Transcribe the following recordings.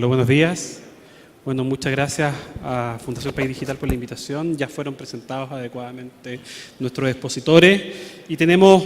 Hola, buenos días. Bueno, muchas gracias a Fundación País Digital por la invitación. Ya fueron presentados adecuadamente nuestros expositores y tenemos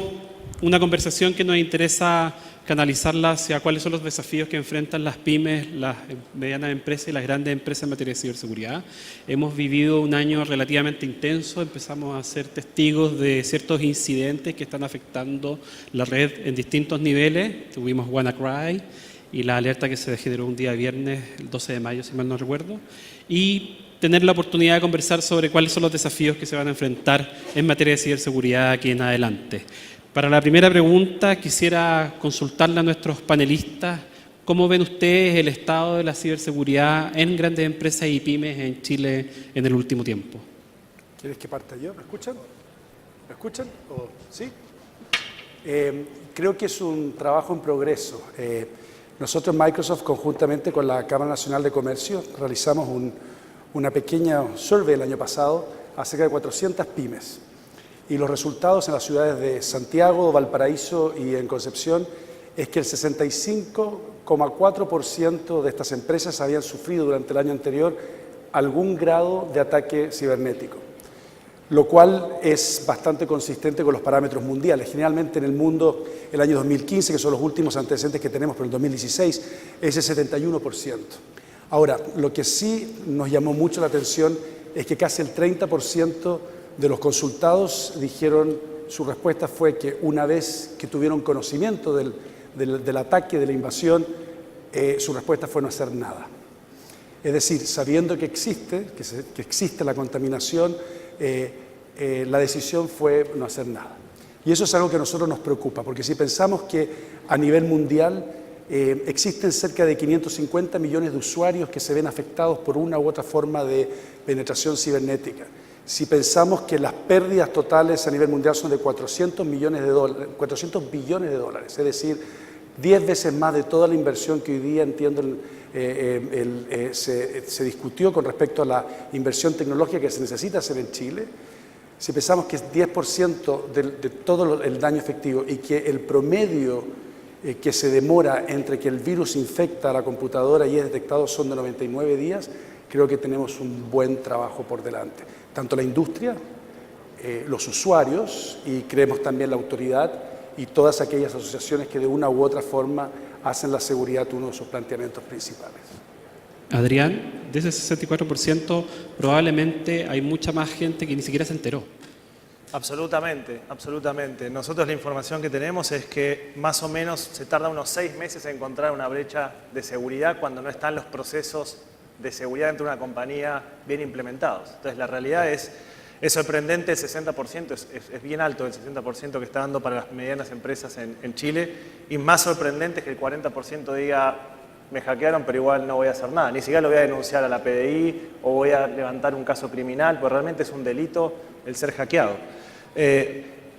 una conversación que nos interesa canalizarla hacia cuáles son los desafíos que enfrentan las pymes, las medianas empresas y las grandes empresas en materia de ciberseguridad. Hemos vivido un año relativamente intenso, empezamos a ser testigos de ciertos incidentes que están afectando la red en distintos niveles. Tuvimos WannaCry y la alerta que se generó un día viernes, el 12 de mayo, si mal no recuerdo, y tener la oportunidad de conversar sobre cuáles son los desafíos que se van a enfrentar en materia de ciberseguridad aquí en adelante. Para la primera pregunta, quisiera consultarle a nuestros panelistas cómo ven ustedes el estado de la ciberseguridad en grandes empresas y pymes en Chile en el último tiempo. ¿Quieres que parta yo? ¿Me escuchan? ¿Me escuchan? ¿Sí? Creo que es un trabajo en progreso. Nosotros en Microsoft, conjuntamente con la Cámara Nacional de Comercio, realizamos una pequeña survey el año pasado a cerca de 400 pymes. Y los resultados en las ciudades de Santiago, Valparaíso y en Concepción es que el 65,4% de estas empresas habían sufrido durante el año anterior algún grado de ataque cibernético, lo cual es bastante consistente con los parámetros mundiales. Generalmente en el mundo, el año 2015, que son los últimos antecedentes que tenemos, pero el 2016 es el 71%. Ahora, lo que sí nos llamó mucho la atención es que casi el 30% de los consultados dijeron, su respuesta fue que una vez que tuvieron conocimiento del ataque, de la invasión, su respuesta fue no hacer nada. Es decir, sabiendo que existe la contaminación, la decisión fue no hacer nada. Y eso es algo que a nosotros nos preocupa, porque si pensamos que a nivel mundial existen cerca de 550 millones de usuarios que se ven afectados por una u otra forma de penetración cibernética. Si pensamos que las pérdidas totales a nivel mundial son de 400 billones de dólares, es decir, 10 veces más de toda la inversión que hoy día, entiendo, se discutió con respecto a la inversión tecnológica que se necesita hacer en Chile. Si pensamos que es 10% de todo el daño efectivo y que el promedio que se demora entre que el virus infecta a la computadora y es detectado son de 99 días, creo que tenemos un buen trabajo por delante. Tanto la industria, los usuarios y creemos también la autoridad y todas aquellas asociaciones que de una u otra forma hacen la seguridad uno de sus planteamientos principales. Adrián, de ese 64% probablemente hay mucha más gente que ni siquiera se enteró. Absolutamente, absolutamente. Nosotros la información que tenemos es que más o menos se tarda unos 6 meses en encontrar una brecha de seguridad cuando no están los procesos de seguridad dentro de una compañía bien implementados. Entonces la realidad es sorprendente, el 60%, es bien alto el 60% que está dando para las medianas empresas en Chile, y más sorprendente es que el 40% diga, me hackearon pero igual no voy a hacer nada, ni siquiera lo voy a denunciar a la PDI o voy a levantar un caso criminal, pues realmente es un delito el ser hackeado.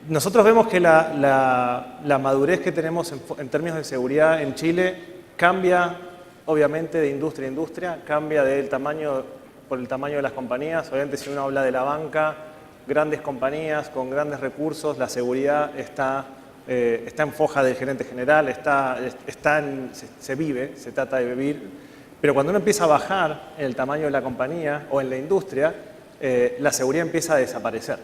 Nosotros vemos que la madurez que tenemos en términos de seguridad en Chile cambia obviamente de industria a industria, cambia por el tamaño de las compañías. Obviamente si uno habla de la banca, grandes compañías con grandes recursos, la seguridad está en foja del gerente general, se vive, se trata de vivir. Pero cuando uno empieza a bajar en el tamaño de la compañía o en la industria, la seguridad empieza a desaparecer.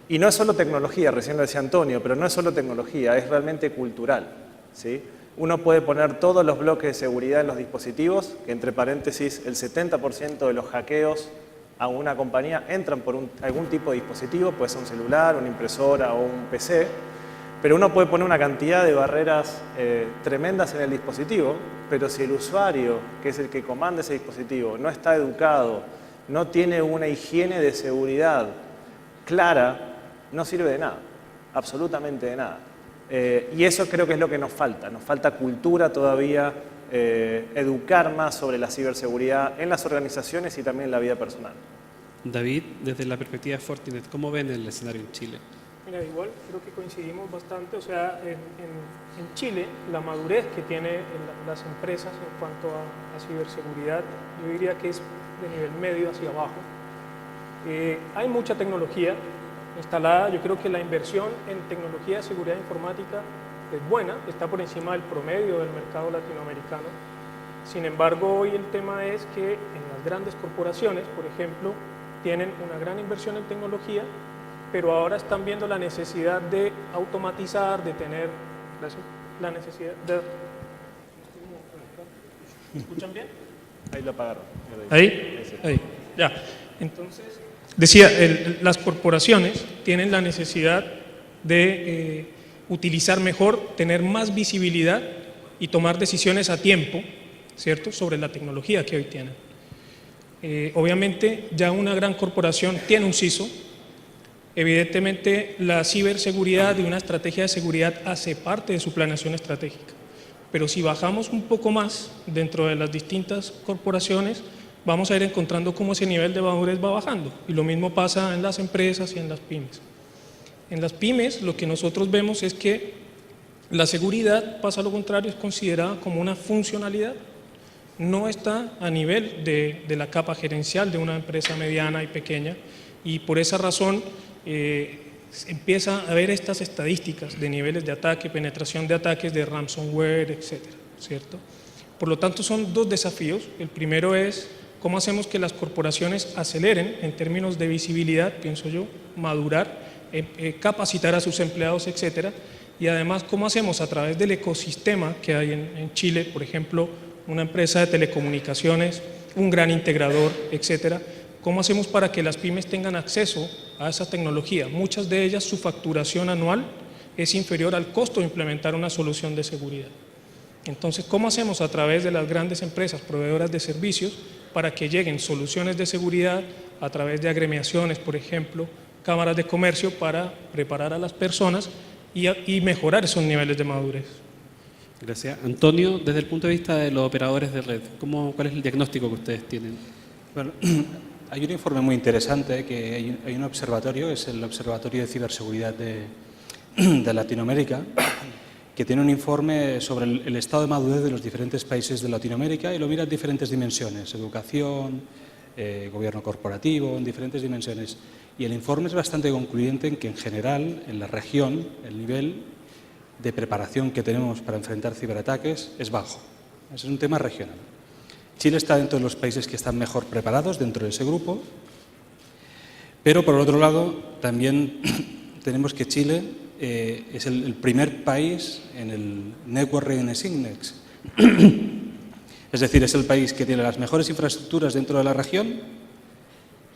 Y no es solo tecnología, recién lo decía Antonio, pero no es solo tecnología, es realmente cultural, ¿sí? Uno puede poner todos los bloques de seguridad en los dispositivos, que entre paréntesis el 70% de los hackeos a una compañía entran por algún tipo de dispositivo, puede ser un celular, una impresora o un PC, pero uno puede poner una cantidad de barreras tremendas en el dispositivo, pero si el usuario, que es el que comanda ese dispositivo, no está educado, no tiene una higiene de seguridad clara, no sirve de nada, absolutamente de nada. Y eso creo que es lo que nos falta cultura todavía, educar más sobre la ciberseguridad en las organizaciones y también en la vida personal. David, desde la perspectiva de Fortinet, ¿cómo ven el escenario en Chile? Mira, igual creo que coincidimos bastante, o sea, en Chile la madurez que tienen las empresas en cuanto a ciberseguridad, yo diría que es de nivel medio hacia abajo. Hay mucha tecnología instalada, yo creo que la inversión en tecnología de seguridad informática es buena, está por encima del promedio del mercado latinoamericano. Sin embargo, hoy el tema es que en las grandes corporaciones, por ejemplo, tienen una gran inversión en tecnología, pero ahora están viendo la necesidad de automatizar, de tener la necesidad de... ¿Me escuchan bien? Ahí lo apagaron. Ahí, ya. Entonces, decía, las corporaciones tienen la necesidad de utilizar mejor, tener más visibilidad y tomar decisiones a tiempo, ¿cierto?, sobre la tecnología que hoy tienen. Obviamente, ya una gran corporación tiene un CISO. Evidentemente, la ciberseguridad y una estrategia de seguridad hace parte de su planeación estratégica. Pero si bajamos un poco más dentro de las distintas corporaciones, vamos a ir encontrando cómo ese nivel de madurez va bajando. Y lo mismo pasa en las empresas y en las pymes. En las pymes lo que nosotros vemos es que la seguridad, pasa lo contrario, es considerada como una funcionalidad. No está a nivel de la capa gerencial de una empresa mediana y pequeña, y por esa razón empieza a haber estas estadísticas de niveles de ataque, penetración de ataques, de ransomware, etcétera, ¿cierto? Por lo tanto, son dos desafíos. El primero es cómo hacemos que las corporaciones aceleren en términos de visibilidad, pienso yo, madurar, capacitar a sus empleados, etcétera, y además cómo hacemos a través del ecosistema que hay en Chile, por ejemplo, una empresa de telecomunicaciones, un gran integrador, etcétera, cómo hacemos para que las pymes tengan acceso a esa tecnología. Muchas de ellas, su facturación anual es inferior al costo de implementar una solución de seguridad. Entonces, ¿cómo hacemos a través de las grandes empresas proveedoras de servicios para que lleguen soluciones de seguridad a través de agremiaciones, por ejemplo, cámaras de comercio, para preparar a las personas y mejorar esos niveles de madurez? Gracias. Antonio, desde el punto de vista de los operadores de red, ¿cuál es el diagnóstico que ustedes tienen? Bueno, hay un informe muy interesante, que hay un observatorio, es el Observatorio de Ciberseguridad de Latinoamérica, que tiene un informe sobre el estado de madurez de los diferentes países de Latinoamérica y lo mira en diferentes dimensiones, educación, gobierno corporativo, en diferentes dimensiones. Y el informe es bastante concluyente en que, en general, en la región, el nivel de preparación que tenemos para enfrentar ciberataques es bajo. Es un tema regional. Chile está dentro de los países que están mejor preparados dentro de ese grupo, pero por el otro lado también tenemos que Chile es el primer país en el Network Readiness Index. Es decir, es el país que tiene las mejores infraestructuras dentro de la región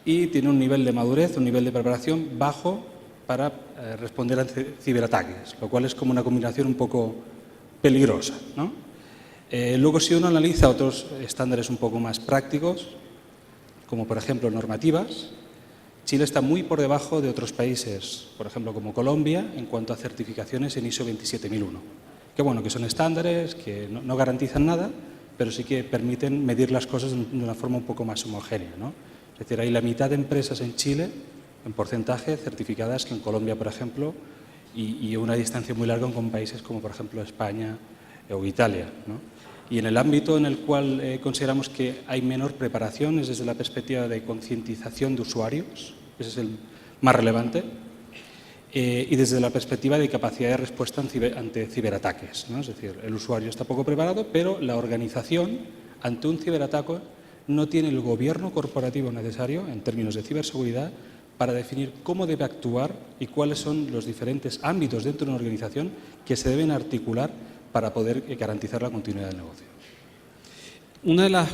y tiene un nivel de madurez, un nivel de preparación bajo para responder a ciberataques, lo cual es como una combinación un poco peligrosa, ¿no? Luego, si uno analiza otros estándares un poco más prácticos, como por ejemplo normativas, Chile está muy por debajo de otros países, por ejemplo como Colombia, en cuanto a certificaciones en ISO 27001, que bueno, que son estándares que no garantizan nada, pero sí que permiten medir las cosas de una forma un poco más homogénea, ¿no? Es decir, hay la mitad de empresas en Chile, en porcentaje, certificadas que en Colombia, por ejemplo, y una distancia muy larga con países como, por ejemplo, España o Italia, ¿no? Y en el ámbito en el cual consideramos que hay menor preparación es desde la perspectiva de concientización de usuarios, ese es el más relevante, y desde la perspectiva de capacidad de respuesta ante ciberataques, ¿no? Es decir, el usuario está poco preparado, pero la organización ante un ciberataque no tiene el gobierno corporativo necesario en términos de ciberseguridad para definir cómo debe actuar y cuáles son los diferentes ámbitos dentro de una organización que se deben articular para poder garantizar la continuidad del negocio. Una de las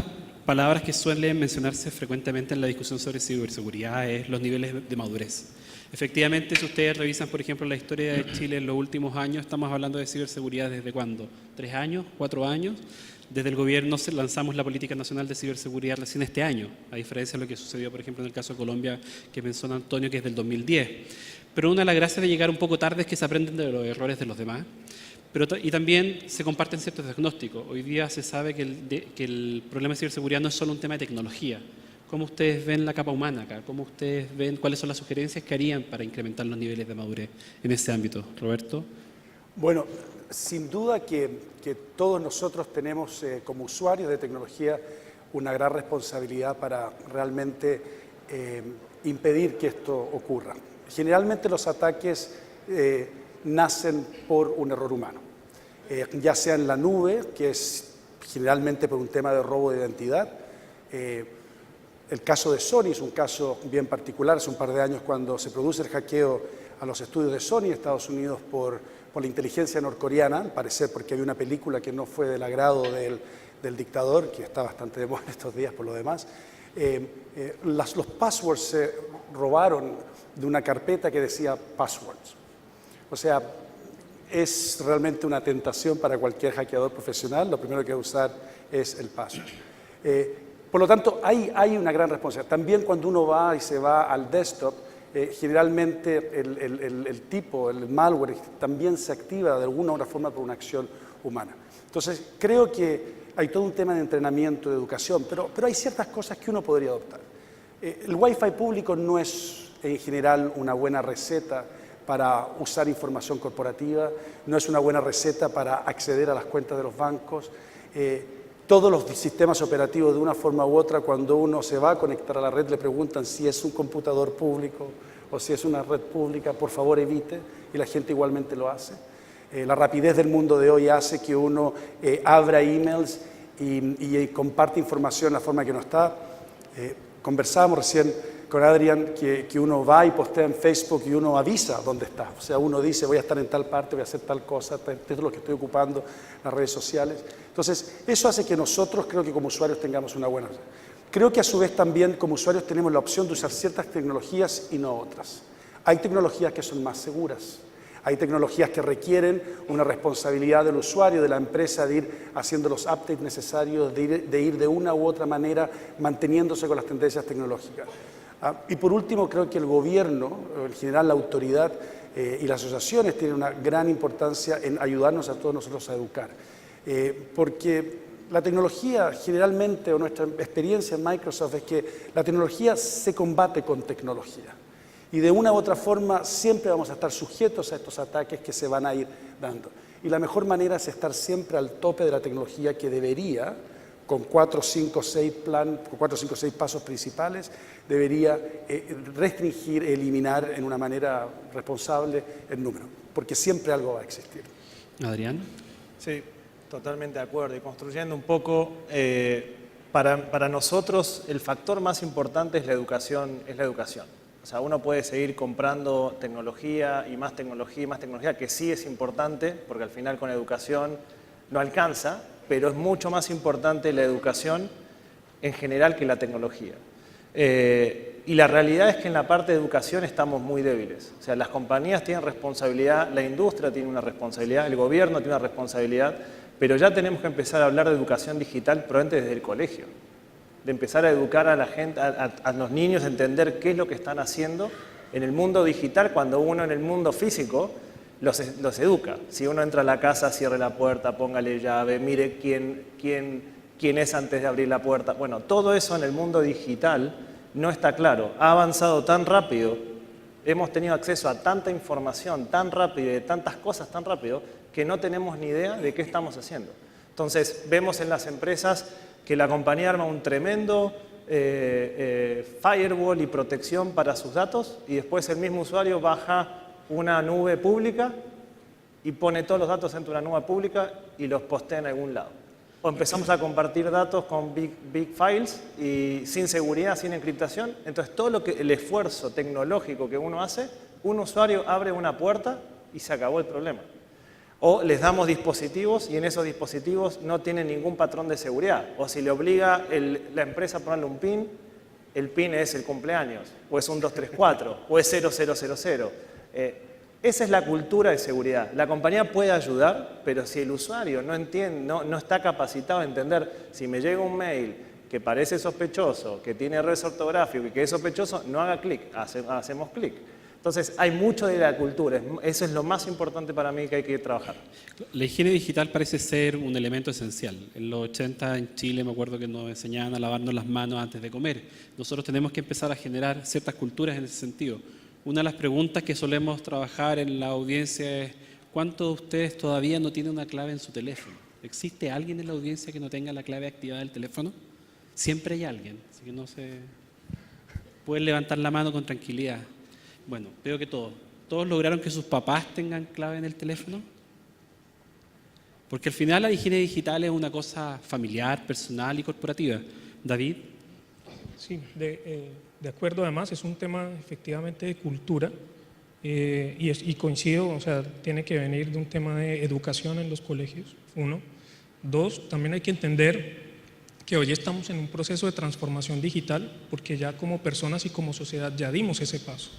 palabras que suele mencionarse frecuentemente en la discusión sobre ciberseguridad es los niveles de madurez. Efectivamente, si ustedes revisan, por ejemplo, la historia de Chile en los últimos años, estamos hablando de ciberseguridad ¿desde cuándo? ¿3 años? ¿4 años? Desde el gobierno lanzamos la Política Nacional de Ciberseguridad recién este año, a diferencia de lo que sucedió, por ejemplo, en el caso de Colombia, que menciona Antonio, que es del 2010. Pero una de las gracias de llegar un poco tarde es que se aprenden de los errores de los demás. Y también se comparten ciertos diagnósticos. Hoy día se sabe que el problema de ciberseguridad no es solo un tema de tecnología. ¿Cómo ustedes ven la capa humana acá? ¿Cómo ustedes ven cuáles son las sugerencias que harían para incrementar los niveles de madurez en ese ámbito? Roberto. Bueno, sin duda que todos nosotros tenemos como usuarios de tecnología una gran responsabilidad para realmente impedir que esto ocurra. Generalmente los ataques nacen por un error humano. Ya sea en la nube, que es generalmente por un tema de robo de identidad. El caso de Sony es un caso bien particular. Hace un par de años, cuando se produce el hackeo a los estudios de Sony, Estados Unidos, por la inteligencia norcoreana, al parecer porque había una película que no fue del agrado del dictador, que está bastante de moda estos días por lo demás. Los passwords se robaron de una carpeta que decía passwords. O sea, es realmente una tentación para cualquier hackeador profesional. Lo primero que va a usar es el password. Por lo tanto, hay una gran responsabilidad. También cuando uno va y se va al desktop, generalmente el malware también se activa de alguna u otra forma por una acción humana. Entonces, creo que hay todo un tema de entrenamiento, de educación, pero hay ciertas cosas que uno podría adoptar. El Wi-Fi público no es en general una buena receta para usar información corporativa, no es una buena receta para acceder a las cuentas de los bancos. Todos los sistemas operativos, de una forma u otra, cuando uno se va a conectar a la red, le preguntan si es un computador público o si es una red pública. Por favor, evite, y la gente igualmente lo hace. La rapidez del mundo de hoy hace que uno abra emails y comparte información de la forma que no está. Conversábamos recién con Adrián que uno va y postea en Facebook y uno avisa dónde está. O sea, uno dice, voy a estar en tal parte, voy a hacer tal cosa, esto es lo que estoy ocupando, las redes sociales. Entonces, eso hace que nosotros, creo que como usuarios, tengamos una buena... Creo que a su vez también como usuarios tenemos la opción de usar ciertas tecnologías y no otras. Hay tecnologías que son más seguras. Hay tecnologías que requieren una responsabilidad del usuario, de la empresa, de ir haciendo los updates necesarios, de ir de una u otra manera manteniéndose con las tendencias tecnológicas. Y por último, creo que el gobierno, en general la autoridad y las asociaciones tienen una gran importancia en ayudarnos a todos nosotros a educar. Porque la tecnología, generalmente, o nuestra experiencia en Microsoft es que la tecnología se combate con tecnología. Y de una u otra forma siempre vamos a estar sujetos a estos ataques que se van a ir dando. Y la mejor manera es estar siempre al tope de la tecnología, que debería, con 4, 5, 6 pasos principales, debería restringir, eliminar en una manera responsable el número, porque siempre algo va a existir. Adrián. Sí, totalmente de acuerdo. Y construyendo un poco, para nosotros el factor más importante es la educación. O sea, uno puede seguir comprando tecnología y más tecnología, que sí es importante, porque al final con educación no alcanza, pero es mucho más importante la educación en general que la tecnología. Y la realidad es que en la parte de educación estamos muy débiles. O sea, las compañías tienen responsabilidad, la industria tiene una responsabilidad, el gobierno tiene una responsabilidad, pero ya tenemos que empezar a hablar de educación digital probablemente desde el colegio. De empezar a educar a la gente, a los niños, a entender qué es lo que están haciendo en el mundo digital, cuando uno en el mundo físico los educa. Si uno entra a la casa, cierre la puerta, póngale llave, mire quién es antes de abrir la puerta. Bueno, todo eso en el mundo digital no está claro. Ha avanzado tan rápido, hemos tenido acceso a tanta información tan rápido y de tantas cosas tan rápido que no tenemos ni idea de qué estamos haciendo. Entonces, vemos en las empresas que la compañía arma un tremendo firewall y protección para sus datos y después el mismo usuario baja una nube pública y pone todos los datos dentro de una nube pública y los postea en algún lado. O empezamos a compartir datos con big files y sin seguridad, sin encriptación. Entonces, todo el esfuerzo tecnológico que uno hace, un usuario abre una puerta y se acabó el problema. O les damos dispositivos y en esos dispositivos no tienen ningún patrón de seguridad. O si le obliga la empresa a ponerle un PIN, el PIN es el cumpleaños, o es un 234, o es 0000. Esa es la cultura de seguridad. La compañía puede ayudar, pero si el usuario no entiende, no está capacitado a entender, si me llega un mail que parece sospechoso, que tiene errores ortográficos y que es sospechoso, no haga clic, hacemos clic. Entonces, hay mucho de la cultura. Eso es lo más importante para mí que hay que trabajar. La higiene digital parece ser un elemento esencial. En los 80 en Chile me acuerdo que nos enseñaban a lavarnos las manos antes de comer. Nosotros tenemos que empezar a generar ciertas culturas en ese sentido. Una de las preguntas que solemos trabajar en la audiencia es ¿cuántos de ustedes todavía no tienen una clave en su teléfono? ¿Existe alguien en la audiencia que no tenga la clave activada del teléfono? Siempre hay alguien, así que no se pueden levantar la mano con tranquilidad. Bueno, veo que todos lograron que sus papás tengan clave en el teléfono. Porque al final la higiene digital es una cosa familiar, personal y corporativa. David. Sí, de acuerdo, además es un tema efectivamente de cultura y coincido, o sea, tiene que venir de un tema de educación en los colegios, uno. Dos, también hay que entender que hoy estamos en un proceso de transformación digital porque ya como personas y como sociedad ya dimos ese paso.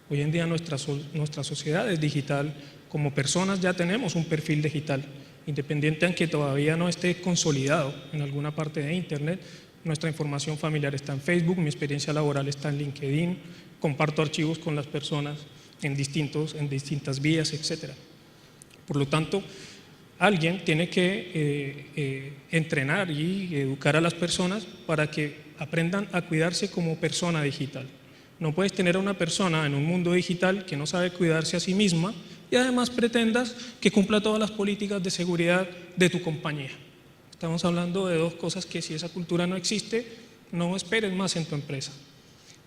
Hoy en día nuestra sociedad es digital, como personas ya tenemos un perfil digital, independiente aunque todavía no esté consolidado en alguna parte de Internet. Nuestra información familiar está en Facebook, mi experiencia laboral está en LinkedIn, comparto archivos con las personas en distintas vías, etc. Por lo tanto, alguien tiene que entrenar y educar a las personas para que aprendan a cuidarse como persona digital. No puedes tener a una persona en un mundo digital que no sabe cuidarse a sí misma y además pretendas que cumpla todas las políticas de seguridad de tu compañía. Estamos hablando de dos cosas que si esa cultura no existe, no esperes más en tu empresa.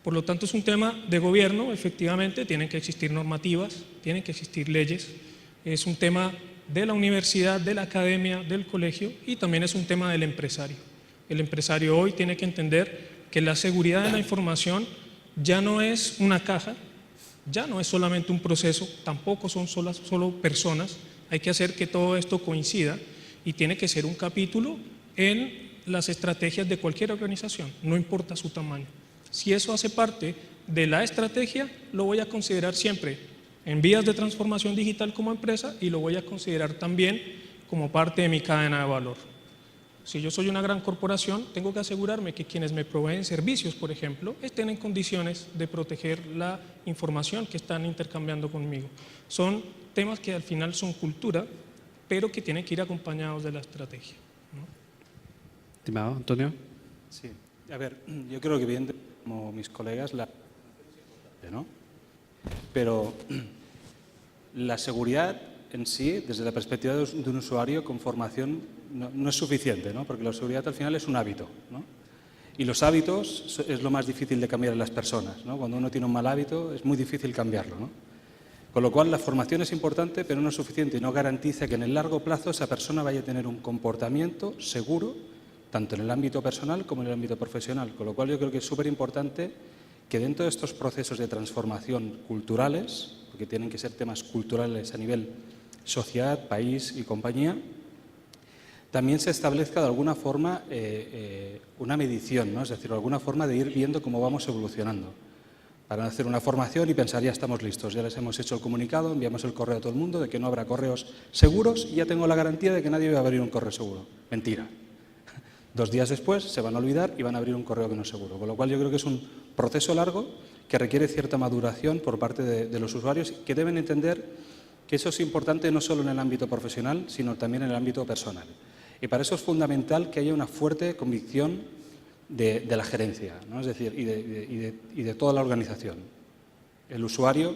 Por lo tanto, es un tema de gobierno, efectivamente, tienen que existir normativas, tienen que existir leyes, es un tema de la universidad, de la academia, del colegio y también es un tema del empresario. El empresario hoy tiene que entender que la seguridad de la información ya no es una caja, ya no es solamente un proceso, tampoco son solo personas, hay que hacer que todo esto coincida y tiene que ser un capítulo en las estrategias de cualquier organización, no importa su tamaño. Si eso hace parte de la estrategia, lo voy a considerar siempre en vías de transformación digital como empresa y lo voy a considerar también como parte de mi cadena de valor. Si yo soy una gran corporación, tengo que asegurarme que quienes me proveen servicios, por ejemplo, estén en condiciones de proteger la información que están intercambiando conmigo. Son temas que al final son cultura, pero que tienen que ir acompañados de la estrategia, ¿no? Estimado Antonio. Sí, a ver, yo creo que bien, como mis colegas, ¿no? Pero la seguridad en sí, desde la perspectiva de un usuario con formación, no es suficiente, ¿no? Porque la seguridad al final es un hábito, ¿no? Y los hábitos es lo más difícil de cambiar en las personas, ¿no? Cuando uno tiene un mal hábito es muy difícil cambiarlo, ¿no? Con lo cual la formación es importante, pero no es suficiente y no garantiza que en el largo plazo esa persona vaya a tener un comportamiento seguro, tanto en el ámbito personal como en el ámbito profesional. Con lo cual yo creo que es súper importante que dentro de estos procesos de transformación culturales, porque tienen que ser temas culturales a nivel sociedad, país y compañía, también se establezca de alguna forma una medición, ¿no? Es decir, alguna forma de ir viendo cómo vamos evolucionando. Para hacer una formación y pensar, ya estamos listos, ya les hemos hecho el comunicado, enviamos el correo a todo el mundo de que no habrá correos seguros y ya tengo la garantía de que nadie va a abrir un correo seguro. Mentira. 2 días después se van a olvidar y van a abrir un correo que no es seguro. Con lo cual yo creo que es un proceso largo que requiere cierta maduración por parte de los usuarios que deben entender que eso es importante no solo en el ámbito profesional, sino también en el ámbito personal. Y para eso es fundamental que haya una fuerte convicción de la gerencia, ¿no? Es decir, y de toda la organización. El usuario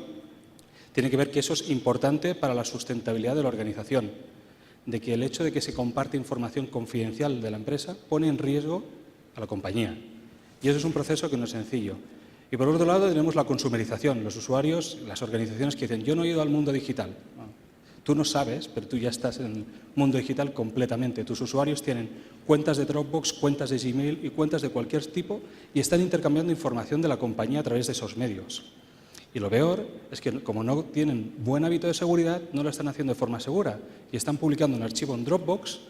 tiene que ver que eso es importante para la sustentabilidad de la organización, de que el hecho de que se comparte información confidencial de la empresa pone en riesgo a la compañía. Y eso es un proceso que no es sencillo. Y por otro lado tenemos la consumerización, los usuarios, las organizaciones que dicen, yo no he ido al mundo digital. Bueno, tú no sabes, pero tú ya estás en el mundo digital completamente. Tus usuarios tienen cuentas de Dropbox, cuentas de Gmail y cuentas de cualquier tipo y están intercambiando información de la compañía a través de esos medios. Y lo peor es que como no tienen buen hábito de seguridad, no lo están haciendo de forma segura y están publicando un archivo en Dropbox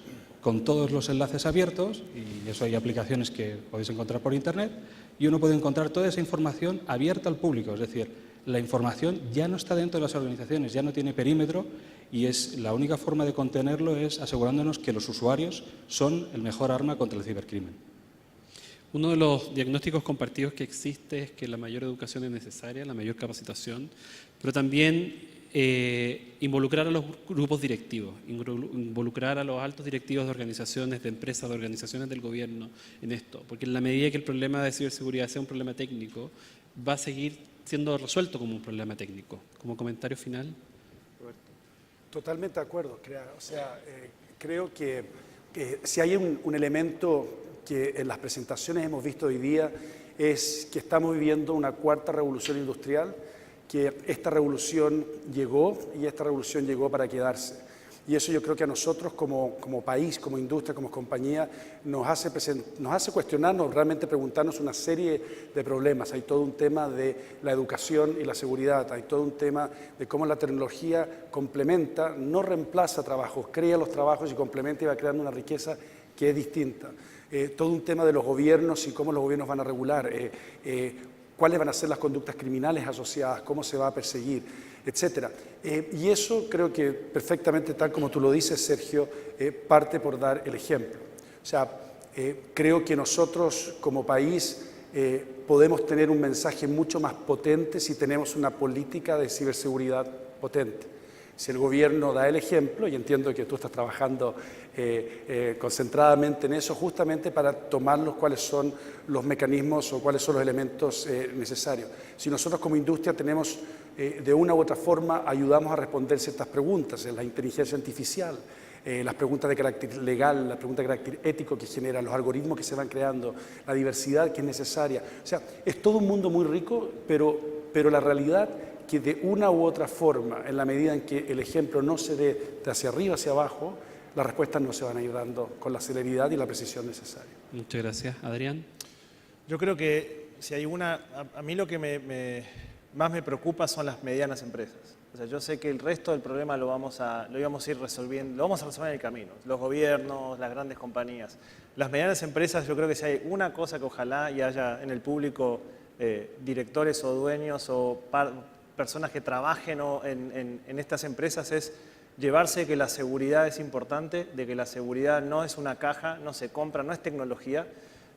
con todos los enlaces abiertos, y eso hay aplicaciones que podéis encontrar por Internet, y uno puede encontrar toda esa información abierta al público. Es decir, la información ya no está dentro de las organizaciones, ya no tiene perímetro, y la única forma de contenerlo es asegurándonos que los usuarios son el mejor arma contra el cibercrimen. Uno de los diagnósticos compartidos que existe es que la mayor educación es necesaria, la mayor capacitación, pero también involucrar a los grupos directivos, involucrar a los altos directivos de organizaciones, de empresas, de organizaciones del gobierno en esto, porque en la medida que el problema de ciberseguridad sea un problema técnico, va a seguir siendo resuelto como un problema técnico. Como comentario final. Totalmente de acuerdo. O sea, creo que si hay un elemento que en las presentaciones hemos visto hoy día es que estamos viviendo una 4ª revolución industrial, que esta revolución llegó y esta revolución llegó para quedarse. Y eso yo creo que a nosotros como país, como industria, como compañía, nos hace cuestionarnos, realmente preguntarnos una serie de problemas. Hay todo un tema de la educación y la seguridad, hay todo un tema de cómo la tecnología complementa, no reemplaza trabajos, crea los trabajos y complementa y va creando una riqueza que es distinta. Todo un tema de los gobiernos y cómo los gobiernos van a regular, cuáles van a ser las conductas criminales asociadas, cómo se va a perseguir, etcétera. Y eso creo que perfectamente, tal como tú lo dices, Sergio, parte por dar el ejemplo. O sea, creo que nosotros como país podemos tener un mensaje mucho más potente si tenemos una política de ciberseguridad potente. Si el gobierno da el ejemplo, y entiendo que tú estás trabajando concentradamente en eso, justamente para tomarlos cuáles son los mecanismos o cuáles son los elementos necesarios. Si nosotros como industria tenemos, de una u otra forma, ayudamos a responder ciertas preguntas, la inteligencia artificial, las preguntas de carácter legal, las preguntas de carácter ético que generan, los algoritmos que se van creando, la diversidad que es necesaria. O sea, es todo un mundo muy rico, pero la realidad que de una u otra forma, en la medida en que el ejemplo no se dé de hacia arriba hacia abajo, las respuestas no se van a ir dando con la celeridad y la precisión necesaria. Muchas gracias. Adrián. Yo creo que si hay a mí lo que más me preocupa son las medianas empresas. O sea, yo sé que el resto del problema lo íbamos a ir resolviendo, lo vamos a resolver en el camino. Los gobiernos, las grandes compañías. Las medianas empresas, yo creo que si hay una cosa que ojalá y haya en el público directores o dueños o personas que trabajen en estas empresas, es llevarse que la seguridad es importante, de que la seguridad no es una caja, no se compra, no es tecnología,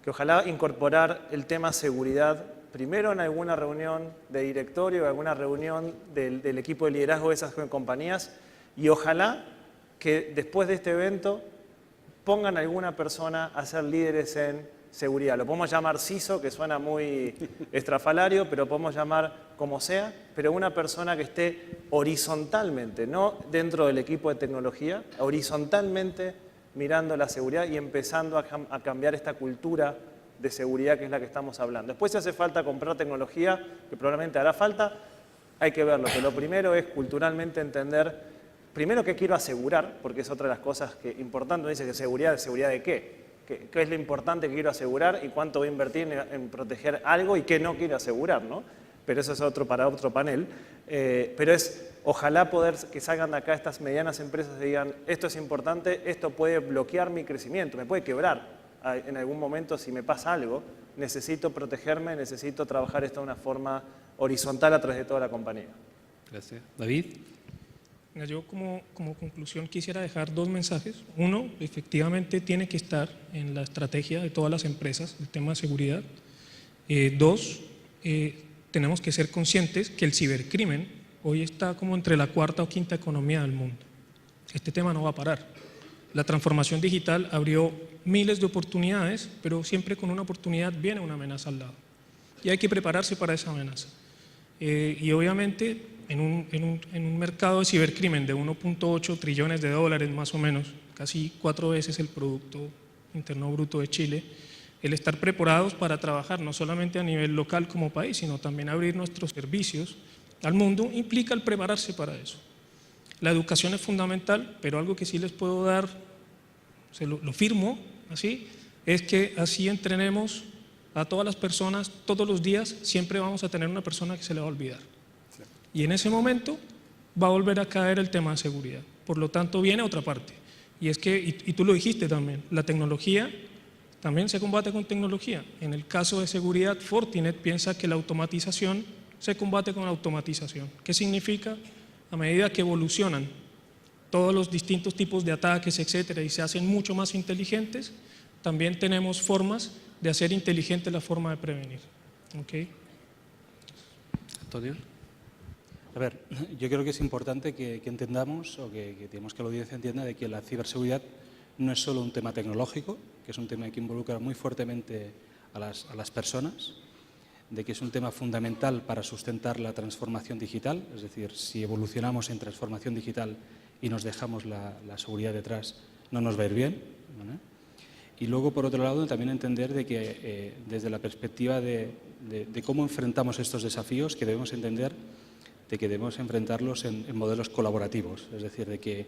que ojalá incorporar el tema seguridad primero en alguna reunión de directorio, alguna reunión del equipo de liderazgo de esas compañías, y ojalá que después de este evento pongan a alguna persona a ser líderes en seguridad. Lo podemos llamar CISO, que suena muy estrafalario, pero podemos llamar como sea, pero una persona que esté horizontalmente, no dentro del equipo de tecnología, horizontalmente mirando la seguridad y empezando a cambiar esta cultura de seguridad que es la que estamos hablando. Después, si hace falta comprar tecnología, que probablemente hará falta, hay que verlo. Que lo primero es culturalmente entender, primero, qué quiero asegurar, porque es otra de las cosas que importante. Dice que seguridad de qué. ¿Qué es lo importante que quiero asegurar y cuánto voy a invertir en proteger algo y qué no quiero asegurar, ¿no? Pero eso es para otro panel. Pero ojalá poder que salgan de acá estas medianas empresas y digan, esto es importante, esto puede bloquear mi crecimiento, me puede quebrar en algún momento si me pasa algo, necesito protegerme, necesito trabajar esto de una forma horizontal a través de toda la compañía. Gracias. David. Yo como conclusión quisiera dejar dos mensajes. Uno, efectivamente tiene que estar en la estrategia de todas las empresas el tema de seguridad. Dos, tenemos que ser conscientes que el cibercrimen hoy está como entre la cuarta o quinta economía del mundo. Este tema no va a parar. La transformación digital abrió miles de oportunidades, pero siempre con una oportunidad viene una amenaza al lado. Y hay que prepararse para esa amenaza. Y obviamente en un mercado de cibercrimen de 1.8 trillones de dólares más o menos, casi 4 veces el Producto Interno Bruto de Chile, el estar preparados para trabajar no solamente a nivel local como país, sino también abrir nuestros servicios al mundo, implica el prepararse para eso. La educación es fundamental, pero algo que sí les puedo dar, lo firmo así, es que así entrenemos a todas las personas todos los días, siempre vamos a tener una persona que se le va a olvidar. Y en ese momento va a volver a caer el tema de seguridad. Por lo tanto, viene otra parte. Y es que, y tú lo dijiste también, la tecnología también se combate con tecnología. En el caso de seguridad, Fortinet piensa que la automatización se combate con la automatización. ¿Qué significa? A medida que evolucionan todos los distintos tipos de ataques, etcétera, y se hacen mucho más inteligentes, también tenemos formas de hacer inteligente la forma de prevenir. ¿Okay? Antonio. A ver, yo creo que es importante que entendamos, o que digamos que la audiencia entienda, de que la ciberseguridad no es solo un tema tecnológico, que es un tema que involucra muy fuertemente a las personas, de que es un tema fundamental para sustentar la transformación digital, es decir, si evolucionamos en transformación digital y nos dejamos la seguridad detrás, no nos va a ir bien, ¿vale? Y luego, por otro lado, también entender de que desde la perspectiva de cómo enfrentamos estos desafíos, que debemos entender de que debemos enfrentarlos en modelos colaborativos, es decir, de que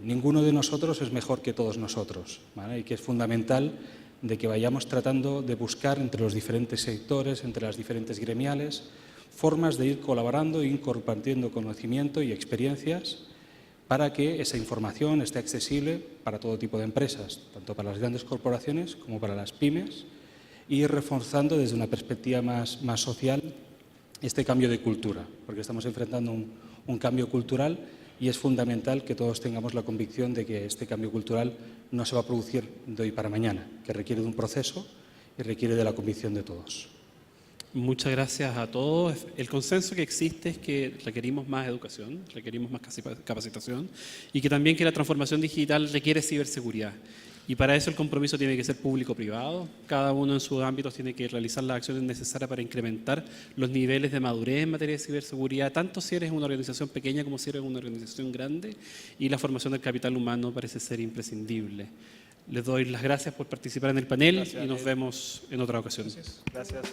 Ninguno de nosotros es mejor que todos nosotros, ¿vale? Y que es fundamental de que vayamos tratando de buscar entre los diferentes sectores, entre las diferentes gremiales, formas de ir colaborando e ir compartiendo conocimiento y experiencias para que esa información esté accesible para todo tipo de empresas, tanto para las grandes corporaciones como para las pymes, y ir reforzando desde una perspectiva más social este cambio de cultura, porque estamos enfrentando un cambio cultural y es fundamental que todos tengamos la convicción de que este cambio cultural no se va a producir de hoy para mañana, que requiere de un proceso y requiere de la convicción de todos. Muchas gracias a todos. El consenso que existe es que requerimos más educación, requerimos más capacitación y que también que la transformación digital requiere ciberseguridad. Y para eso el compromiso tiene que ser público-privado. Cada uno en sus ámbitos tiene que realizar las acciones necesarias para incrementar los niveles de madurez en materia de ciberseguridad, tanto si eres una organización pequeña como si eres una organización grande, y la formación del capital humano parece ser imprescindible. Les doy las gracias por participar en el panel. Gracias, y nos vemos en otra ocasión. Gracias.